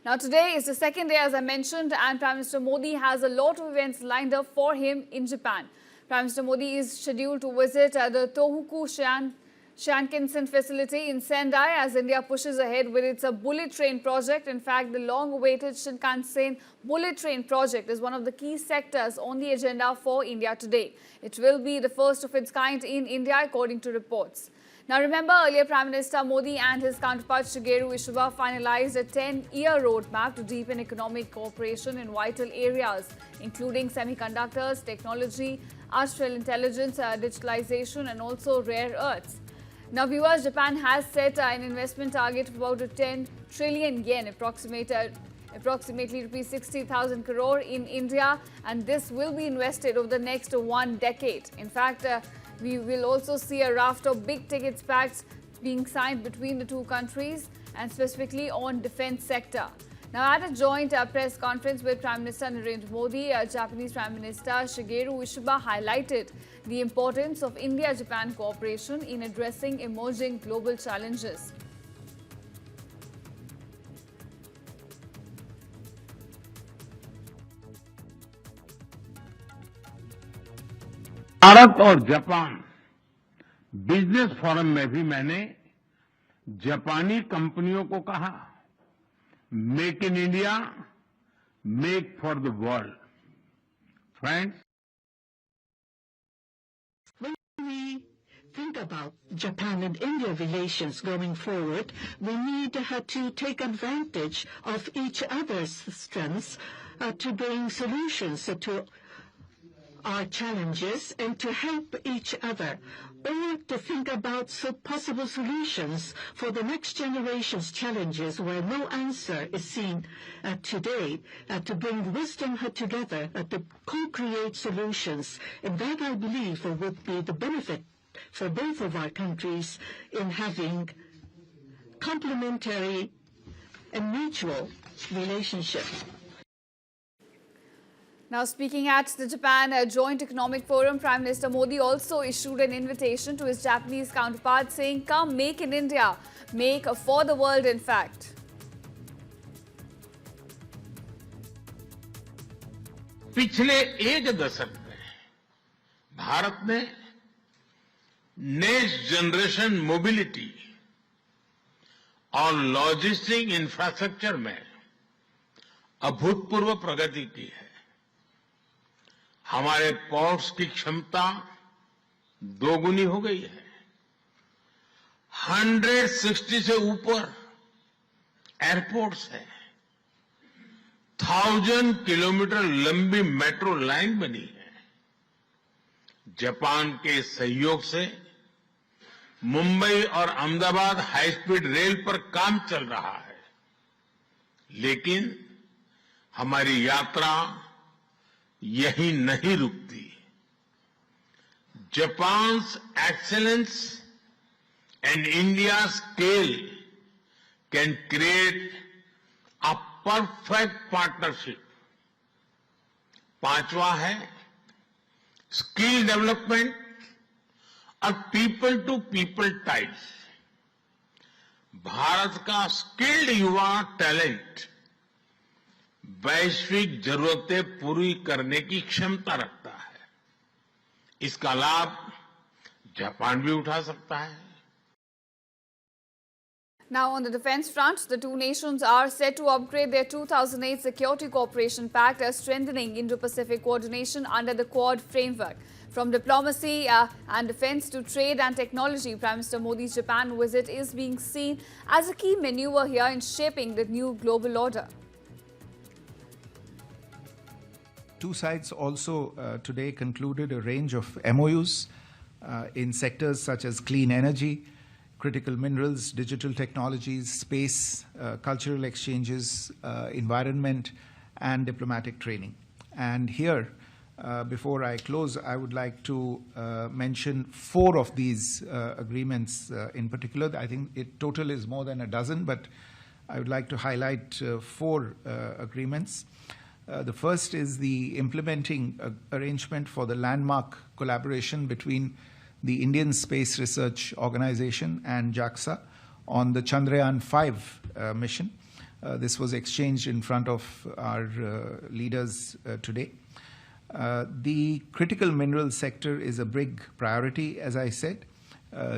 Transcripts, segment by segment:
Now, today is the second day, as I mentioned, and Prime Minister Modi has a lot of events lined up for him in Japan. Prime Minister Modi is scheduled to visit the Tohoku Shinkansen facility in Sendai as India pushes ahead with its bullet train project. In fact, the long-awaited Shinkansen bullet train project is one of the key sectors on the agenda for India today. It will be the first of its kind in India, according to reports. Now, remember, earlier Prime Minister Modi and his counterpart Shigeru Ishiba finalized a 10-year roadmap to deepen economic cooperation in vital areas, including semiconductors, technology, artificial intelligence, digitalization, and also rare earths. Now, viewers, Japan has set an investment target of about 10 trillion yen, approximately rupees 60,000 crore in India, and this will be invested over the next 1 decade. In fact, we will also see a raft of big-ticket pacts being signed between the two countries, and specifically on defense sector. Now, at a joint press conference with Prime Minister Narendra Modi, Japanese Prime Minister Shigeru Ishiba highlighted the importance of India-Japan cooperation in addressing emerging global challenges. Bharat और Japan business forum में भी मैंने जापानी कंपनियों को कहा, make in India, make for the world. Friends, when we think about Japan and India relations going forward, we need to take advantage of each other's strengths to bring solutions to our challenges and to help each other, or to think about possible solutions for the next generation's challenges where no answer is seen today, to bring wisdom together, to co-create solutions. And that, I believe, would be the benefit for both of our countries in having complementary and mutual relationships. Now, speaking at the Japan Joint Economic Forum, Prime Minister Modi also issued an invitation to his Japanese counterpart saying, "Come, make in India, make for the world," in fact. पिछले एक दशक में भारत ने next generation mobility और logistic infrastructure में अभूतपूर्व प्रगति की है. हमारे पोर्ट्स की क्षमता दोगुनी हो गई है. 160 से ऊपर एयरपोर्ट्स हैं. 1000 किलोमीटर लंबी मेट्रो लाइन बनी है. जापान के सहयोग से मुंबई और अहमदाबाद हाई स्पीड रेल पर काम चल रहा है. लेकिन हमारी यात्रा यही नहीं रुकती. Japan's excellence and India's scale can create a perfect partnership. पांचवा है स्किल डेवलपमेंट और people to people ties. Bharat का स्किल्ड युवा टैलेंट वैश्विक जरूरतें पूरी करने की क्षमता रखता है. इसका लाभ जापान भी उठा सकता है. Now, on the defense front, the two nations are set to upgrade their 2008 Security Cooperation Pact, strengthening Indo-Pacific coordination under the Quad framework. From diplomacy and defense to trade and technology, Prime Minister Modi's Japan visit is being seen as a key maneuver here in shaping the new global order. Two sides also today concluded a range of MOUs in sectors such as clean energy, critical minerals, digital technologies, space, cultural exchanges, environment, and diplomatic training. And here, before I close, I would like to mention 4 of these agreements in particular. I think it total is more than a dozen, but I would like to highlight 4 agreements. The first is the implementing arrangement for the landmark collaboration between the Indian Space Research Organization and JAXA on the Chandrayaan-5 mission. This was exchanged in front of our leaders today. The critical mineral sector is a big priority, as I said.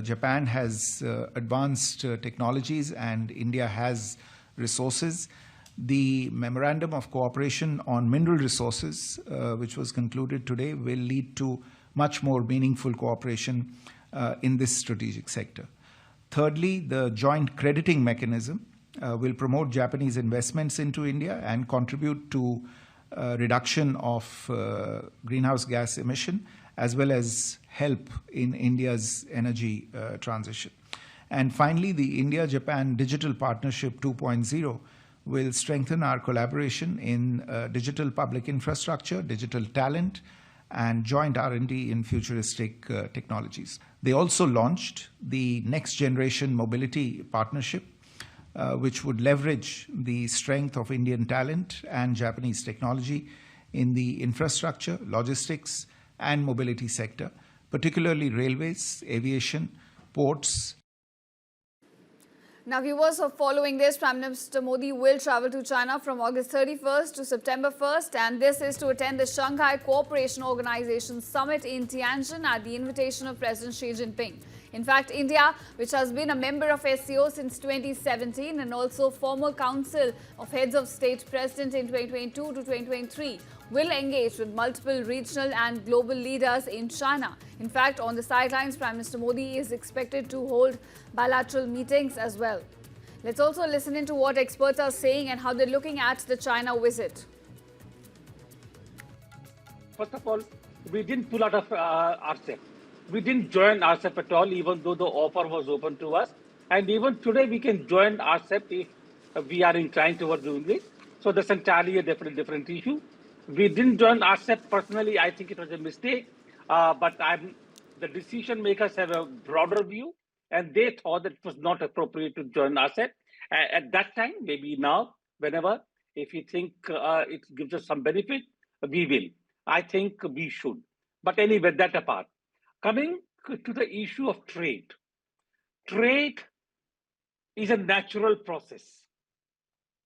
Japan has advanced technologies and India has resources. The Memorandum of Cooperation on Mineral Resources, which was concluded today, will lead to much more meaningful cooperation in this strategic sector. Thirdly, the joint crediting mechanism will promote Japanese investments into India and contribute to reduction of greenhouse gas emission, as well as help in India's energy transition. And finally, the India-Japan Digital Partnership 2.0 will strengthen our collaboration in digital public infrastructure, digital talent, and joint R&D in futuristic technologies. They also launched the Next Generation Mobility Partnership, which would leverage the strength of Indian talent and Japanese technology in the infrastructure, logistics, and mobility sector, particularly railways, aviation, ports. Now, viewers, following this, Prime Minister Modi will travel to China from August 31st to September 1st, and this is to attend the Shanghai Cooperation Organization Summit in Tianjin at the invitation of President Xi Jinping. In fact, India, which has been a member of SCO since 2017 and also former Council of Heads of State President in 2022 to 2023, will engage with multiple regional and global leaders in China. In fact, on the sidelines, Prime Minister Modi is expected to hold bilateral meetings as well. Let's also listen into what experts are saying and how they're looking at the China visit. First of all, we didn't pull out of RCEP. We didn't join RCEP at all, even though the offer was open to us. And even today, we can join RCEP if we are inclined towards doing it. So that's entirely a different issue. We didn't join RCEP personally. I think it was a mistake. But the decision makers have a broader view, and they thought that it was not appropriate to join RCEP. At that time, maybe now, whenever, if you think it gives us some benefit, we will. I think we should. But anyway, that apart. Coming to the issue of trade. Trade is a natural process.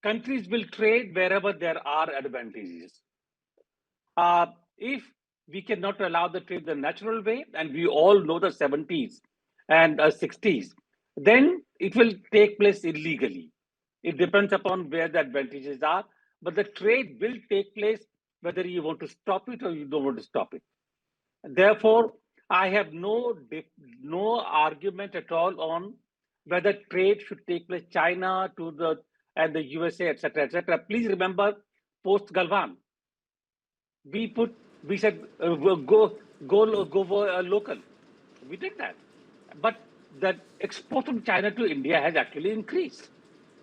Countries will trade wherever there are advantages. If we cannot allow the trade the natural way, and we all know the 70s and 60s, then it will take place illegally. It depends upon where the advantages are, but the trade will take place whether you want to stop it or you don't want to stop it. Therefore, I have no argument at all on whether trade should take place China to and the USA, etc., etc. Please remember, post Galvan, we said go local. We did that, but the export from China to India has actually increased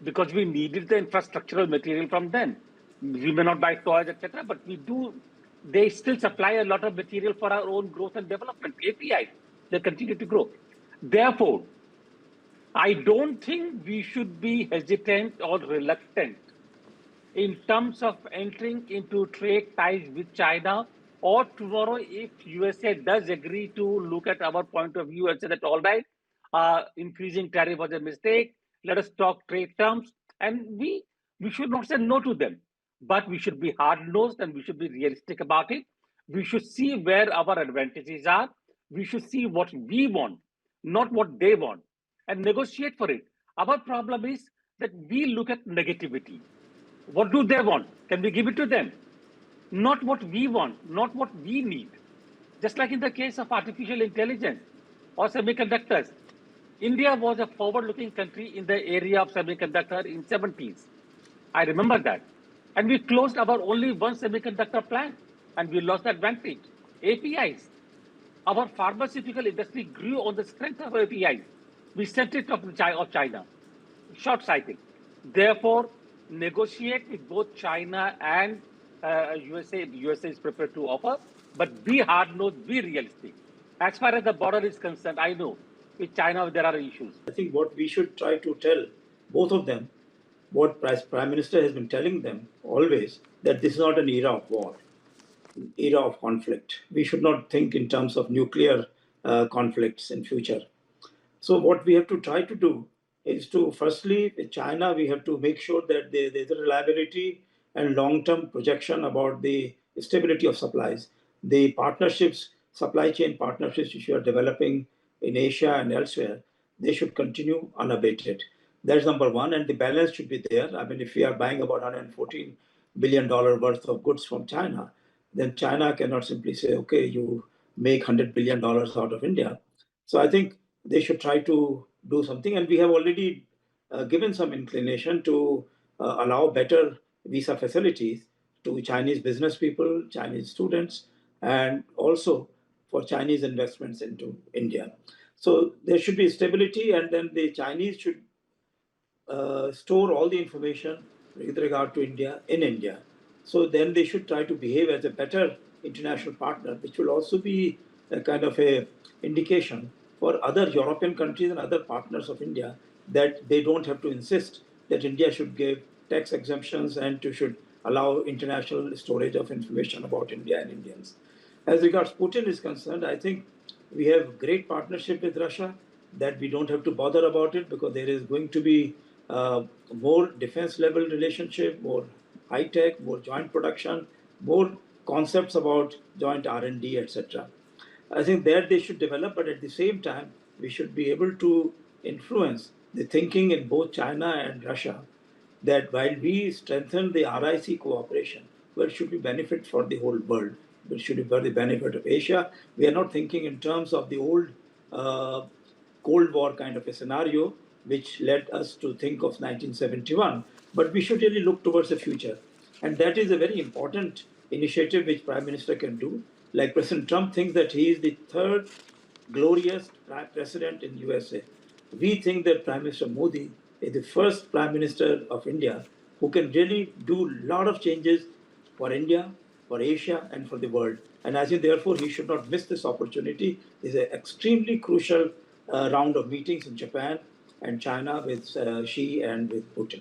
because we needed the infrastructural material from them. We may not buy toys, etc., but we do. They still supply a lot of material for our own growth and development, API. They continue to grow. Therefore, I don't think we should be hesitant or reluctant in terms of entering into trade ties with China, or tomorrow if USA does agree to look at our point of view and say that, all right, increasing tariff was a mistake, let us talk trade terms, and we should not say no to them. But we should be hard-nosed and we should be realistic about it. We should see where our advantages are. We should see what we want, not what they want, and negotiate for it. Our problem is that we look at negativity. What do they want? Can we give it to them? Not what we want, not what we need. Just like in the case of artificial intelligence or semiconductors. India was a forward-looking country in the area of semiconductor in 70s. I remember that. And we closed our only one semiconductor plant, and we lost the advantage. APIs. Our pharmaceutical industry grew on the strength of APIs. We sent it off China. Short-sighted. Therefore, negotiate with both China and USA. USA is prepared to offer, but be hard-nosed, be realistic. As far as the border is concerned, I know with China there are issues. I think what we should try to tell both of them, what Prime Minister has been telling them always, that this is not an era of war, an era of conflict. We should not think in terms of nuclear conflicts in future. So what we have to try to do is to, firstly, with China, we have to make sure that there's a reliability and long-term projection about the stability of supplies. The partnerships, supply chain partnerships which we are developing in Asia and elsewhere, they should continue unabated. That's number one, and the balance should be there. I mean, if we are buying about $114 billion worth of goods from China, then China cannot simply say, okay, you make $100 billion out of India. So I think they should try to do something, and we have already given some inclination to allow better visa facilities to Chinese business people, Chinese students, and also for Chinese investments into India. So there should be stability, and then the Chinese should store all the information with regard to India in India. So then they should try to behave as a better international partner, which will also be a kind of a indication for other European countries and other partners of India that they don't have to insist that India should give tax exemptions and should allow international storage of information about India and Indians. As regards Putin is concerned, I think we have great partnership with Russia that we don't have to bother about it because there is going to be more defense level relationship, more high tech, more joint production, more concepts about joint R&D, etc. I think that they should develop, but at the same time, we should be able to influence the thinking in both China and Russia that while we strengthen the RIC cooperation, well, it should be benefit for the whole world. It should be for the benefit of Asia. We are not thinking in terms of the old Cold War kind of a scenario, which led us to think of 1971. But we should really look towards the future. And that is a very important initiative which Prime Minister can do. Like President Trump thinks that he is the third glorious president in USA. We think that Prime Minister Modi is the first Prime Minister of India who can really do a lot of changes for India, for Asia, and for the world. And I think, therefore, he should not miss this opportunity. It's an extremely crucial round of meetings in Japan and China with Xi and with Putin.